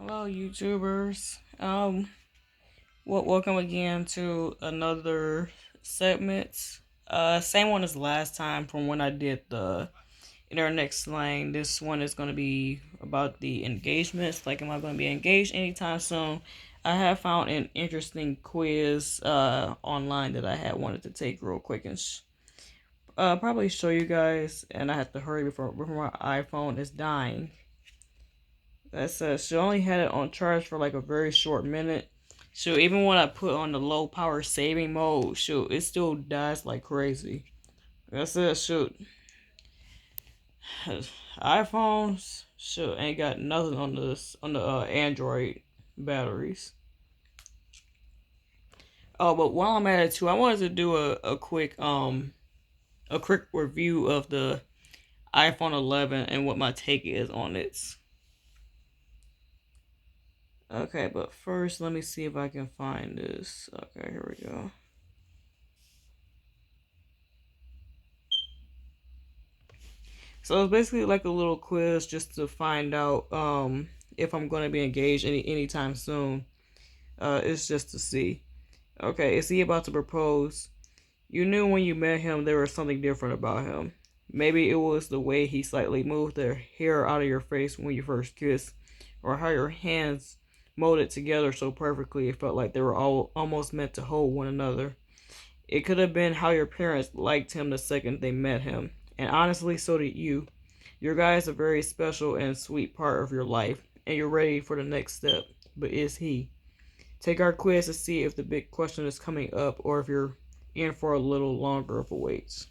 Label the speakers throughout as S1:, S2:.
S1: Hello, YouTubers. Welcome again to another segment. Same one as last time from when I did the internet slang. This one is going to be about the engagements. Like, am I going to be engaged anytime soon? I have found an interesting quiz online that I had wanted to take real quick and probably show you guys. And I have to hurry before my iPhone is dying. That says she only had it on charge for like a very short minute. So even when I put on the low power saving mode, shoot, it still dies like crazy. That says shoot, iPhones shoot ain't got nothing on the Android batteries. Oh, but while I'm at it too, I wanted to do a quick review of the iPhone 11 and what my take is on it. Okay, but first, let me see if I can find this. Okay, here we go. So it's basically like a little quiz just to find out if I'm going to be engaged anytime soon. It's just to see. Okay, is he about to propose? You knew when you met him there was something different about him. Maybe it was the way he slightly moved the hair out of your face when you first kissed, or how your hands molded together so perfectly it felt like they were all almost meant to hold one another. It could have been how your parents liked him the second they met him, and honestly, so did you. Your guy is a very special and sweet part of your life, and you're ready for the next step. But is he? Take our quiz to see if the big question is coming up or if you're in for a little longer of a wait.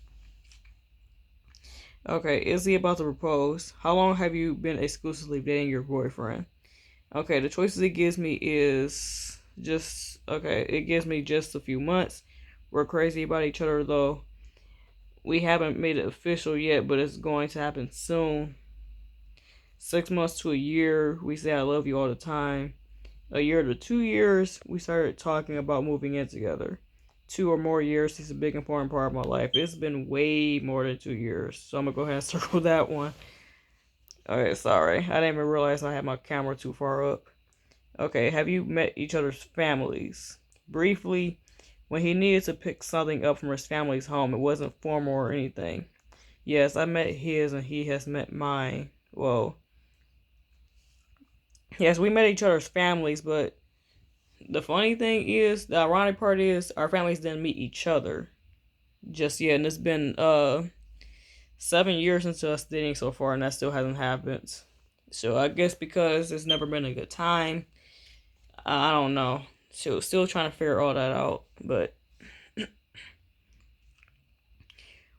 S1: Okay, is he about to propose? How long have you been exclusively dating your boyfriend? Okay, the choices it gives me is it gives me just a few months. We're crazy about each other though. We haven't made it official yet, but it's going to happen soon. 6 months to a year, we say I love you all the time. A year to 2 years, we started talking about moving in together. 2 or more years, he's a big important part of my life. It's been way more than 2 years, so I'm gonna go ahead and circle that one. Okay, sorry, I didn't even realize I had my camera too far up. Okay, have you met each other's families? Briefly, when he needed to pick something up from his family's home, it wasn't formal or anything. Yes, I met his and he has met mine. Well, yes, we met each other's families, but the funny thing is, the ironic part is, our families didn't meet each other just yet, and it's been 7 years into us dating so far, and that still hasn't happened. So I guess because it's never been a good time, I don't know. So still trying to figure all that out, but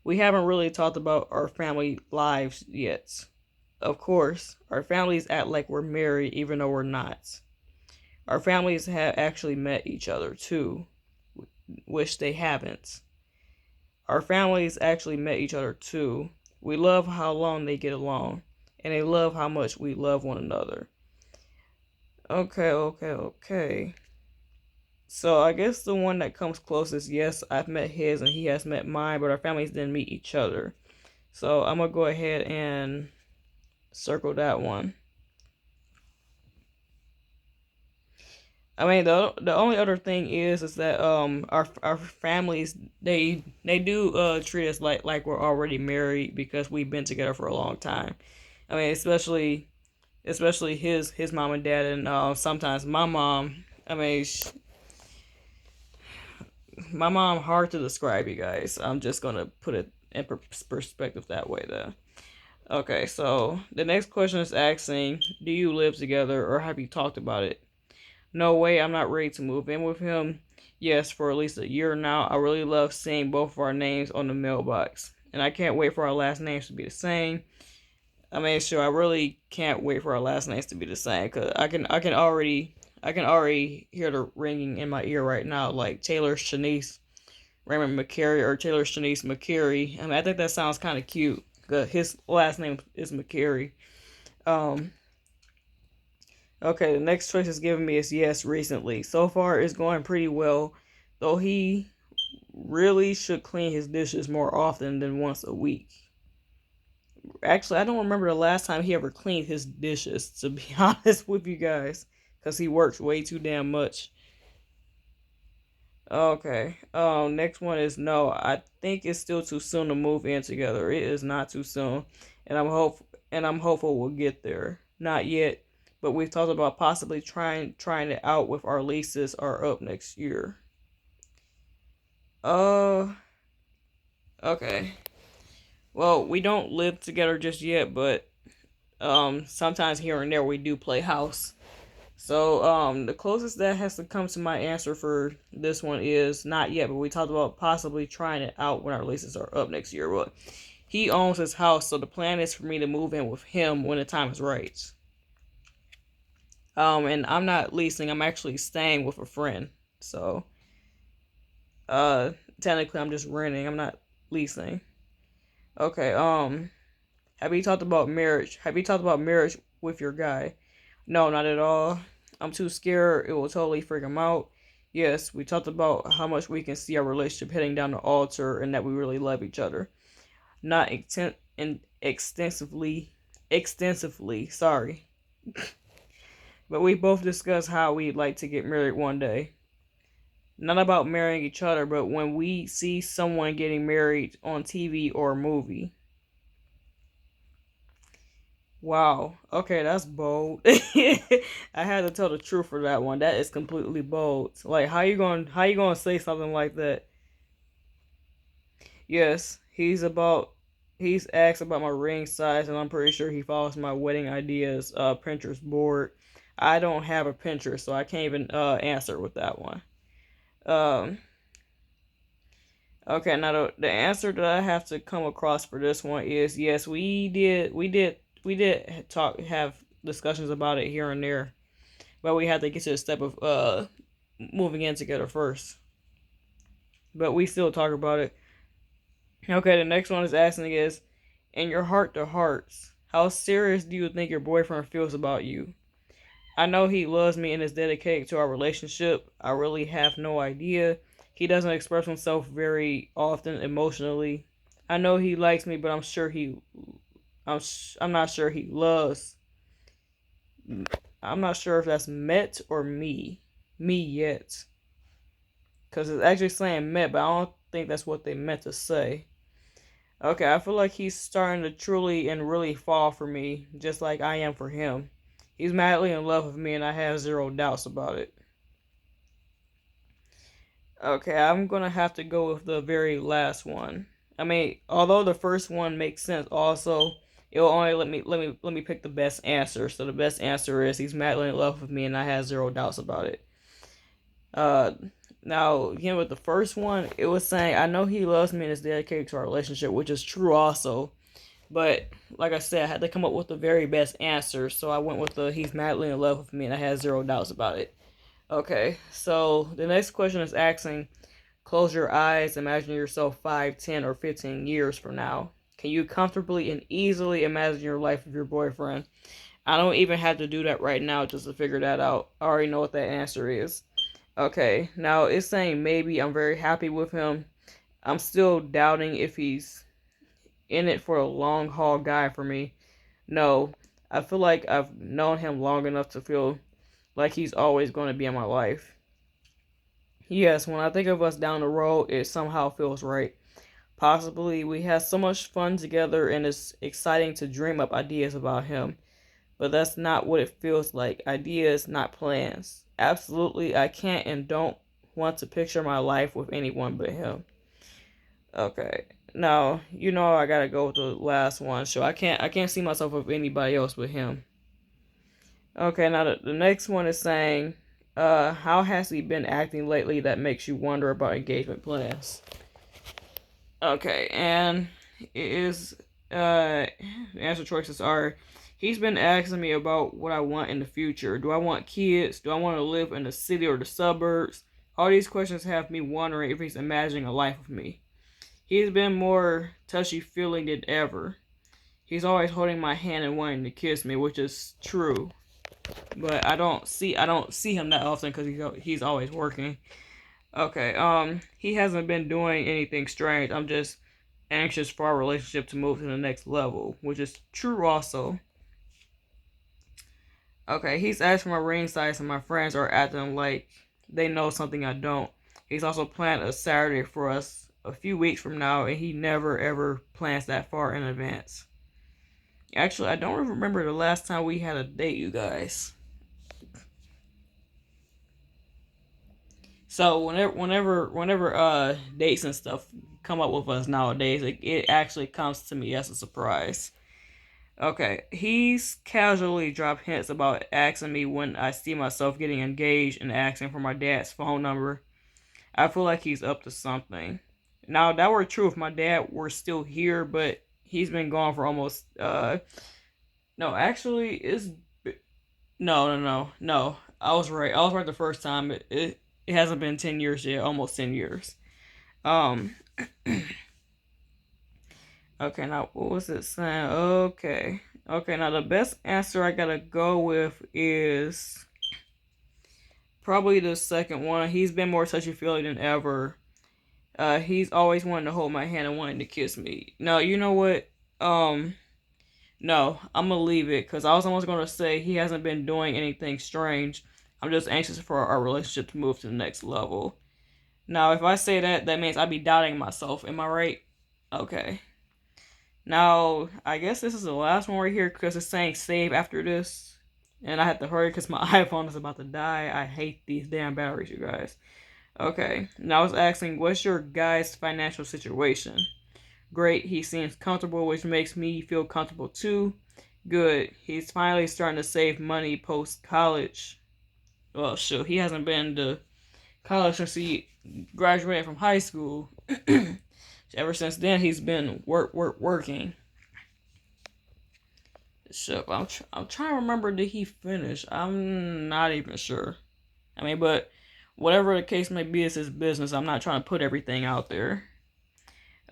S1: we haven't really talked about our family lives yet. Of course, our families act like we're married even though we're not. Our families have actually met each other too, which they haven't. Our families actually met each other too. We love how long they get along, and they love how much we love one another. Okay. So I guess the one that comes closest, yes, I've met his and he has met mine, but our families didn't meet each other. So I'm gonna go ahead and circle that one. I mean, the only other thing is that our families they do treat us like we're already married because we've been together for a long time. I mean, especially his mom and dad, and sometimes my mom. I mean, my mom hard to describe, you guys. I'm just gonna put it in perspective that way, though. Okay, so the next question is asking, do you live together or have you talked about it? No way, I'm not ready to move in with him. Yes, for at least a year now. I really love seeing both of our names on the mailbox, and I can't wait for our last names to be the same. I mean, sure, I really can't wait for our last names to be the same because I can already hear the ringing in my ear right now, like Taylor Shanice Raymond McCary or Taylor Shanice McCary. I mean, I think that sounds kind of cute. His last name is McCary. Um, okay, the next choice is giving me is yes recently. So far, it's going pretty well, though he really should clean his dishes more often than once a week. Actually, I don't remember the last time he ever cleaned his dishes, to be honest with you guys, because he works way too damn much. Okay. Next one is no. I think it's still too soon to move in together. It is not too soon, and I'm hopeful we'll get there. Not yet, but we've talked about possibly trying it out with our leases are up next year. Uh, okay. Well, we don't live together just yet, but sometimes here and there we do play house. So, the closest that has to come to my answer for this one is not yet, but we talked about possibly trying it out when our leases are up next year. But he owns his house, so the plan is for me to move in with him when the time is right. And I'm not leasing; I'm actually staying with a friend. So, uh, technically, I'm just renting. I'm not leasing. Okay. Have you talked about marriage? Have you talked about marriage with your guy? No, not at all. I'm too scared. It will totally freak him out. Yes, we talked about how much we can see our relationship heading down the altar and that we really love each other. Not extensively, sorry. But we both discussed how we'd like to get married one day. Not about marrying each other, but when we see someone getting married on TV or a movie. Wow. Okay, that's bold. I had to tell the truth for that one. That is completely bold. Like, how you gonna say something like that? Yes, he's asked about my ring size, and I'm pretty sure he follows my wedding ideas Pinterest board. I don't have a Pinterest, so I can't even answer with that one. Um. Okay, now the answer that I have to come across for this one is yes, we did have discussions about it here and there, but we had to get to the step of moving in together first. But we still talk about it. Okay, the next one is asking is, in your heart to hearts, how serious do you think your boyfriend feels about you? I know he loves me and is dedicated to our relationship. I really have no idea. He doesn't express himself very often emotionally. I know he likes me, but I'm not sure he loves. I'm not sure if that's met or me yet, because it's actually saying met, but I don't think that's what they meant to say. Okay, I feel like he's starting to truly and really fall for me, just like I am for him. He's madly in love with me, and I have zero doubts about it. Okay, I'm gonna have to go with the very last one. I mean, although the first one makes sense, also it will only let me pick the best answer. So the best answer is he's madly in love with me, and I have zero doubts about it. Uh, Now again with the first one, it was saying I know he loves me and is dedicated to our relationship, which is true also. But like I said, I had to come up with the very best answer, so I went with the he's madly in love with me, and I had zero doubts about it. Okay, so the next question is asking, close your eyes, imagine yourself 5, 10, or 15 years from now. Can you comfortably and easily imagine your life with your boyfriend? I don't even have to do that right now just to figure that out. I already know what that answer is. Okay, now it's saying maybe I'm very happy with him. I'm still doubting if he's in it for a long haul guy for me. No, I feel like I've known him long enough to feel like he's always going to be in my life. Yes, when I think of us down the road, it somehow feels right. Possibly we have so much fun together and it's exciting to dream up ideas about him. But that's not what it feels like. Ideas, not plans. Absolutely, I can't and don't want to picture my life with anyone but him. Okay. Now, I gotta go with the last one. So I can't see myself with anybody else but him. Okay, now the next one is saying, how has he been acting lately that makes you wonder about engagement plans? Okay, and it is the answer choices are he's been asking me about what I want in the future. Do I want kids? Do I want to live in the city or the suburbs? All these questions have me wondering if he's imagining a life with me. He's been more touchy feeling than ever. He's always holding my hand and wanting to kiss me, which is true. But I don't see him that often because he's always working. Okay, he hasn't been doing anything strange. I'm just anxious for our relationship to move to the next level, which is true also. Okay, he's asked for my ring size and my friends are acting like they know something I don't. He's also planned a Saturday for us a few weeks from now, and he never ever plans that far in advance. Actually, I don't remember the last time we had a date, you guys. So whenever dates and stuff come up with us nowadays, it actually comes to me as a surprise. Okay, he's casually dropped hints about asking me when I see myself getting engaged and asking for my dad's phone number. I feel like he's up to something. Now, that were true if my dad were still here, but he's been gone for almost no, actually it's no. I was right. I was right the first time. It hasn't been 10 years yet, almost 10 years. Um okay, now what was it saying? Okay. Okay, now the best answer I gotta go with is probably the second one. He's been more touchy feely than ever. He's always wanting to hold my hand and wanting to kiss me. No, you know what? No, I'm gonna leave it because I was almost gonna say he hasn't been doing anything strange. I'm just anxious for our relationship to move to the next level. Now, if I say that, that means I'd be doubting myself. Am I right? Okay. Now, I guess this is the last one right here because it's saying save after this. And I have to hurry because my iPhone is about to die. I hate these damn batteries, you guys. Okay. Now I was asking, what's your guy's financial situation? Great. He seems comfortable, which makes me feel comfortable too. Good. He's finally starting to save money post college. Well, sure. He hasn't been to college since he graduated from high school. Ever since then, he's been working. So I'm trying to remember, did he finish? I'm not even sure. I mean, but whatever the case may be, it's his business. I'm not trying to put everything out there.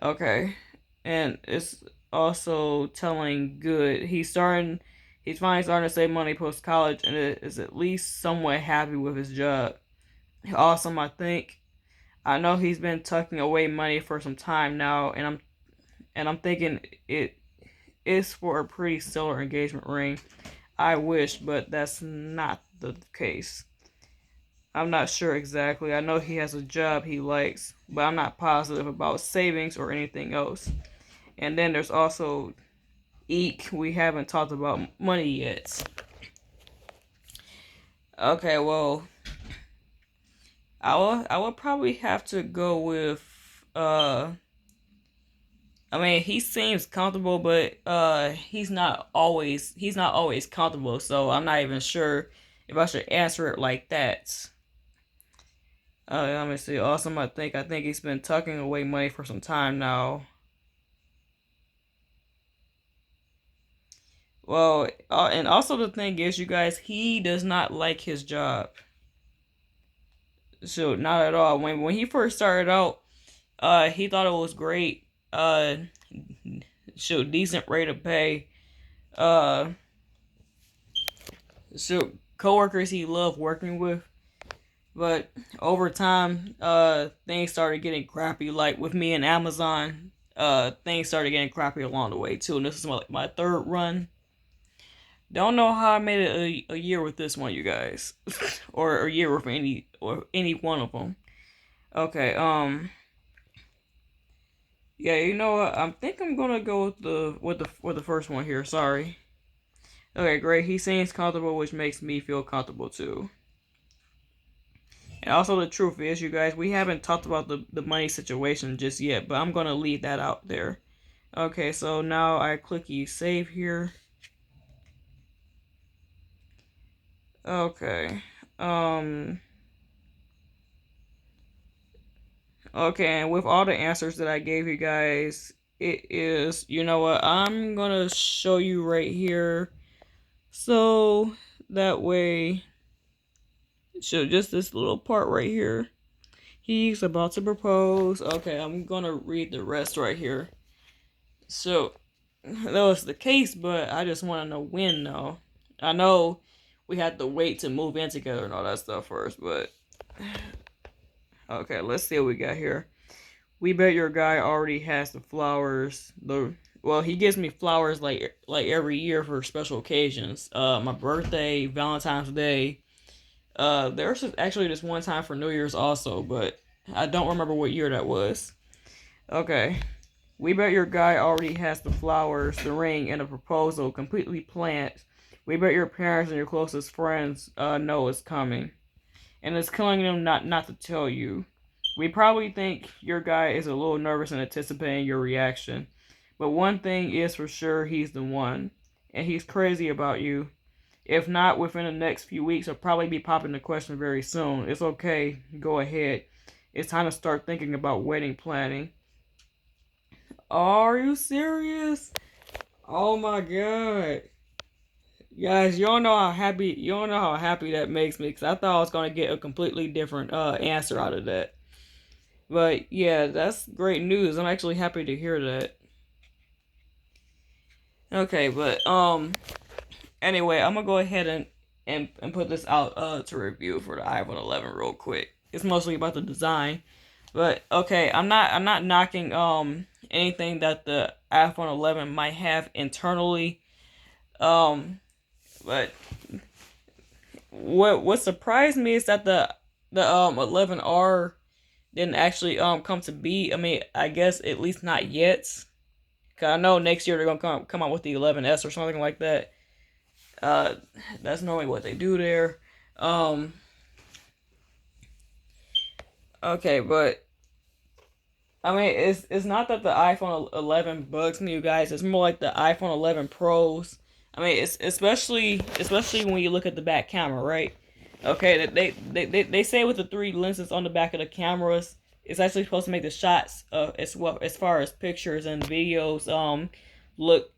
S1: Okay, and it's also telling good. He's finally starting to save money post college, and is at least somewhat happy with his job. Awesome, I think. I know he's been tucking away money for some time now, and I'm thinking it is for a pretty stellar engagement ring. I wish, but that's not the case. I'm not sure exactly. I know he has a job he likes, but I'm not positive about savings or anything else. And then there's also Eek. We haven't talked about money yet. Okay, well, I will probably have to go with I mean, he seems comfortable, but he's not always comfortable. So I'm not even sure if I should answer it like that. Let me see. Awesome. I think he's been tucking away money for some time now. Well, and also the thing is, you guys, he does not like his job. So not at all. When he first started out, he thought it was great. So decent rate of pay. Uh, so coworkers he loved working with. But over time, things started getting crappy. Like with me and Amazon, things started getting crappy along the way too. And this is my third run. Don't know how I made it a year with this one, you guys, or a year with any one of them. Okay, yeah, you know what? I think I'm gonna go with the first one here. Sorry. Okay, great. He seems comfortable, which makes me feel comfortable too. And also, the truth is, you guys, we haven't talked about the money situation just yet, but I'm gonna leave that out there. Okay, so now I click save here. Okay. Um. Okay, and with all the answers that I gave you guys, it is, you know what, I'm gonna show you right here. So that way, so just this little part right here. He's about to propose. Okay, I'm gonna read the rest right here. So that was the case, but I just want to know when though. I know we had to wait to move in together and all that stuff first, but okay, let's see what we got here. We bet your guy already has the flowers. He gives me flowers like every year for special occasions. My birthday, Valentine's Day. There's actually this one time for New Year's also, but I don't remember what year that was. Okay. We bet your guy already has the flowers, the ring, and the proposal completely planned. We bet your parents and your closest friends know it's coming, and it's killing them not to tell you. We probably think your guy is a little nervous and anticipating your reaction, but one thing is for sure, he's the one, and he's crazy about you. If not within the next few weeks, I'll probably be popping the question very soon. It's okay, go ahead. It's time to start thinking about wedding planning. Are you serious? Oh my god. Guys, you don't know how happy that makes me, because I thought I was gonna get a completely different answer out of that. But yeah, that's great news. I'm actually happy to hear that. Okay, but anyway, I'm gonna go ahead and put this out to review for the iPhone 11 real quick. It's mostly about the design. But okay, I'm not knocking anything that the iPhone 11 might have internally. Um but what surprised me is that the 11R didn't actually come to be. I mean, I guess at least not yet. Cause I know next year they're gonna come out with the 11S or something like that. Uh, that's normally what they do there. Um, okay, but I mean, it's not that the iPhone 11 bugs me, you guys. It's more like the iPhone 11 Pros. I mean, it's especially when you look at the back camera, right? Okay, they say with the three lenses on the back of the cameras, it's actually supposed to make the shots as well as far as pictures and videos look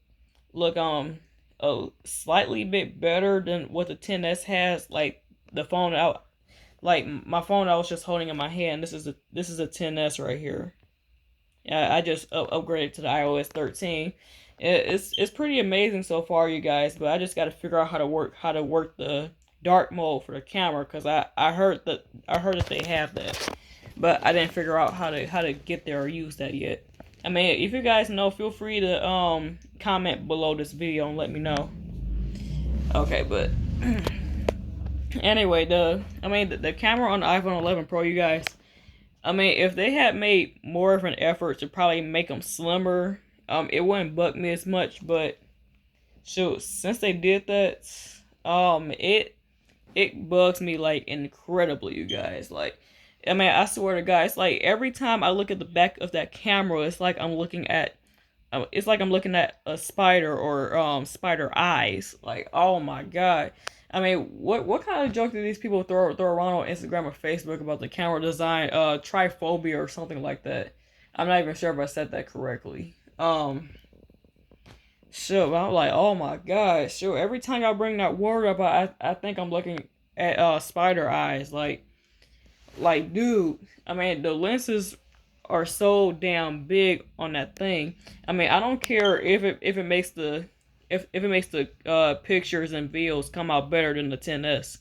S1: a slightly bit better than what the 10s has. Like the phone out, like my phone I was just holding in my hand. This is a 10s right here. I just upgraded to the iOS 13. It's pretty amazing so far, you guys. But I just got to figure out how to work the dark mode for the camera, because I heard that they have that, but I didn't figure out how to get there or use that yet. I mean, if you guys know, feel free to comment below this video and let me know. Okay, but anyway, the camera on the iPhone 11 Pro, you guys. I mean, if they had made more of an effort to probably make them slimmer, it wouldn't bug me as much. But shoot, since they did that, it bugs me like incredibly, you guys. Like, I mean, I swear to God, it's like every time I look at the back of that camera, it's like I'm looking at a spider or spider eyes. Like, oh my God. I mean, what kind of joke do these people throw around on Instagram or Facebook about the camera design, triphobia or something like that? I'm not even sure if I said that correctly. Sure, but I'm like, oh my God, sure. Every time y'all bring that word up, I think I'm looking at spider eyes. Like, dude. I mean, the lenses are so damn big on that thing. I mean, I don't care if it makes the if it makes the pictures and videos come out better than the 10s.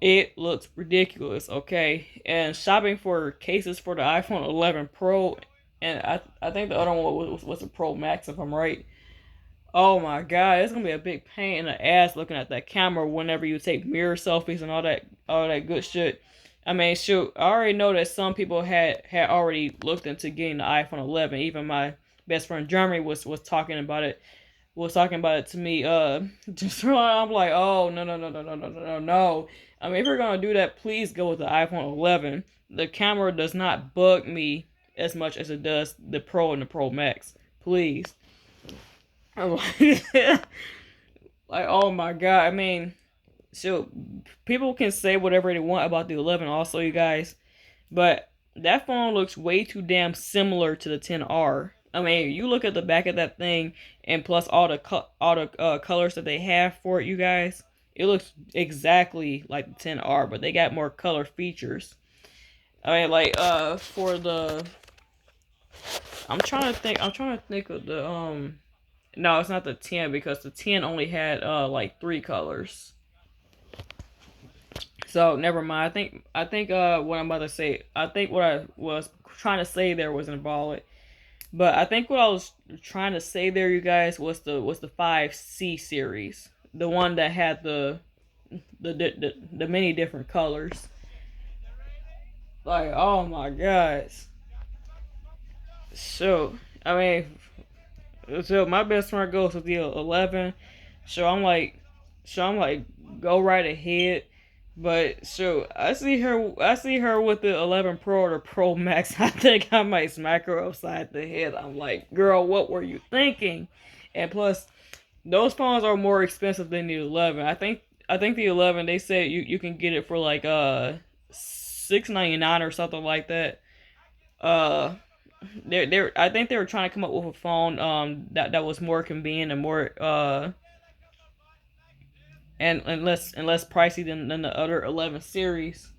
S1: It looks ridiculous, okay? And shopping for cases for the iPhone 11 Pro, and I think the other one was the Pro Max, if I'm right. Oh my God, it's gonna be a big pain in the ass looking at that camera whenever you take mirror selfies and all that good shit. I mean, shoot, I already know that some people had already looked into getting the iPhone 11. Even my best friend Jeremy was talking about it. Was talking about it to me. Just I'm like, oh no. I mean, if you're gonna do that, please go with the iPhone 11. The camera does not bug me as much as it does the Pro and the Pro Max. Please. I'm like, like, oh my God. I mean, so people can say whatever they want about the 11 also, you guys, but that phone looks way too damn similar to the 10R. I mean, you look at the back of that thing, and plus all the colors that they have for it, you guys, it looks exactly like the 10R, but they got more color features. I mean, like for the, I'm trying to think of the no, it's not the 10, because the 10 only had like 3 colors. So never mind. I think what I'm about to say. I think what I was trying to say there was invalid. But I think what I was trying to say there, you guys, was the 5C series, the one that had the many different colors. Like, oh my gosh. So I mean, so my best friend goes with the 11. So I'm like, go right ahead. But so I see her with the 11 Pro or the Pro Max. I think I might smack her upside the head. I'm like, girl, what were you thinking? And plus, those phones are more expensive than the 11. I think the 11, they said you can get it for like $6.99 or something like that. Uh, they I think they were trying to come up with a phone that was more convenient and more and less pricey than the other 11 series.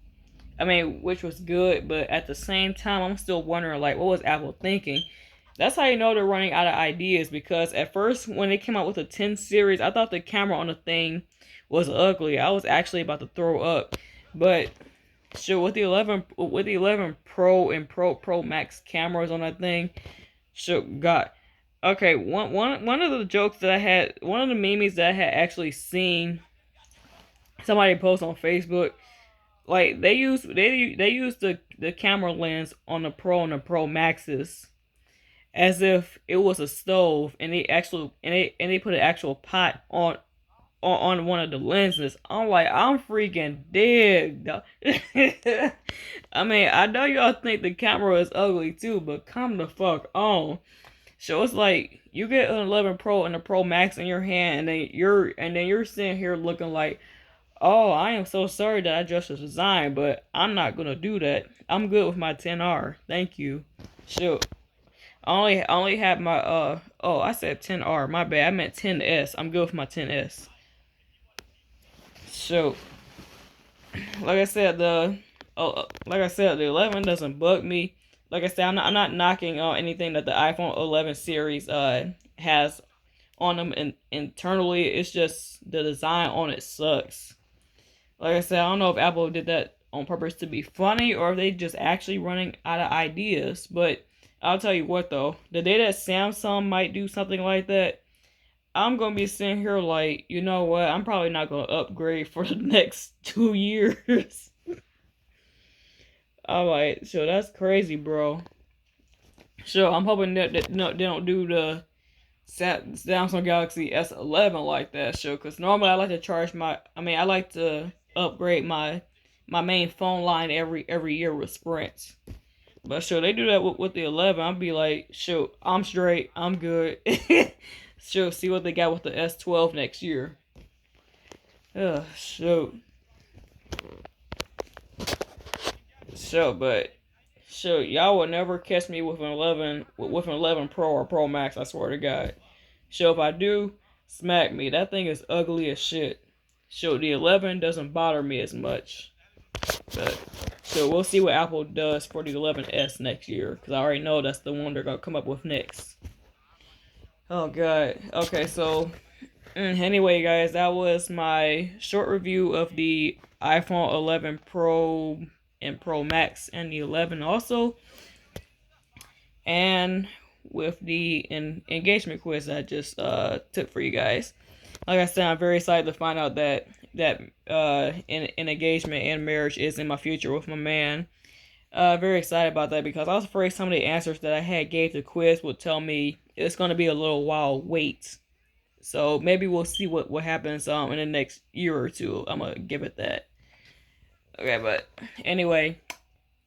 S1: I mean, which was good, but at the same time, I'm still wondering, like, what was Apple thinking? That's how you know they're running out of ideas, because at first, when they came out with the 10 series, I thought the camera on the thing was ugly. I was actually about to throw up. But sure, with the 11 Pro and Pro Max cameras on that thing, sure, God. Okay, one of the jokes that I had, one of the memes that I had actually seen somebody post on Facebook, like they use the camera lens on the Pro and the Pro Maxes as if it was a stove, and they put an actual pot on one of the lenses. I'm like, I'm freaking dead. I mean, I know y'all think the camera is ugly too, but come the fuck on. So it's like you get an 11 Pro and a Pro Max in your hand, and then you're sitting here looking like, oh, I am so sorry that I just the design, but I'm not gonna do that. I'm good with my 10R. Thank you. Shoot. I only have my oh, I said 10R. My bad. I meant 10S. I'm good with my 10S. So, like I said, the 11 doesn't bug me. Like I said, I'm not knocking anything that the iPhone 11 series has on them internally. It's just the design on it sucks. Like I said, I don't know if Apple did that on purpose to be funny, or if they just actually running out of ideas. But I'll tell you what though, the day that Samsung might do something like that, I'm gonna be sitting here like, you know what? I'm probably not gonna upgrade for the next 2 years. I'm like, so that's crazy, bro. So I'm hoping that no, they don't do the Samsung Galaxy S11 like that. So, because normally I like to I like to upgrade my main phone line every year with Sprint. But sure, they do that with the 11. I'll be like, shoot, I'm straight, I'm good. Sure, see what they got with the S12 next year. Shoot. So, but so y'all will never catch me with an 11 Pro or Pro Max. I swear to God. So if I do, smack me. That thing is ugly as shit. So the 11 doesn't bother me as much. But so we'll see what Apple does for the 11s next year, because I already know that's the one they're gonna come up with next. Oh god. Okay, so anyway, guys, that was my short review of the iPhone 11 Pro and Pro Max and the 11 also, and with the engagement quiz I just took for you guys. Like I said, I'm very excited to find out that engagement and marriage is in my future with my man. Very excited about that, because I was afraid some of the answers that I had gave to the quiz would tell me it's going to be a little while wait. So maybe we'll see what happens in the next year or two. I'm gonna give it that. Okay, but anyway,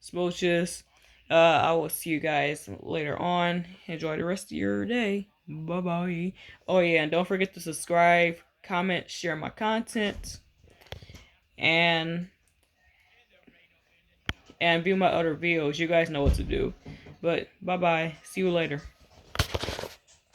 S1: smooches. I will see you guys later on. Enjoy the rest of your day. Bye bye. Oh yeah, and don't forget to subscribe, comment, share my content, and view my other videos. You guys know what to do. But bye bye. See you later.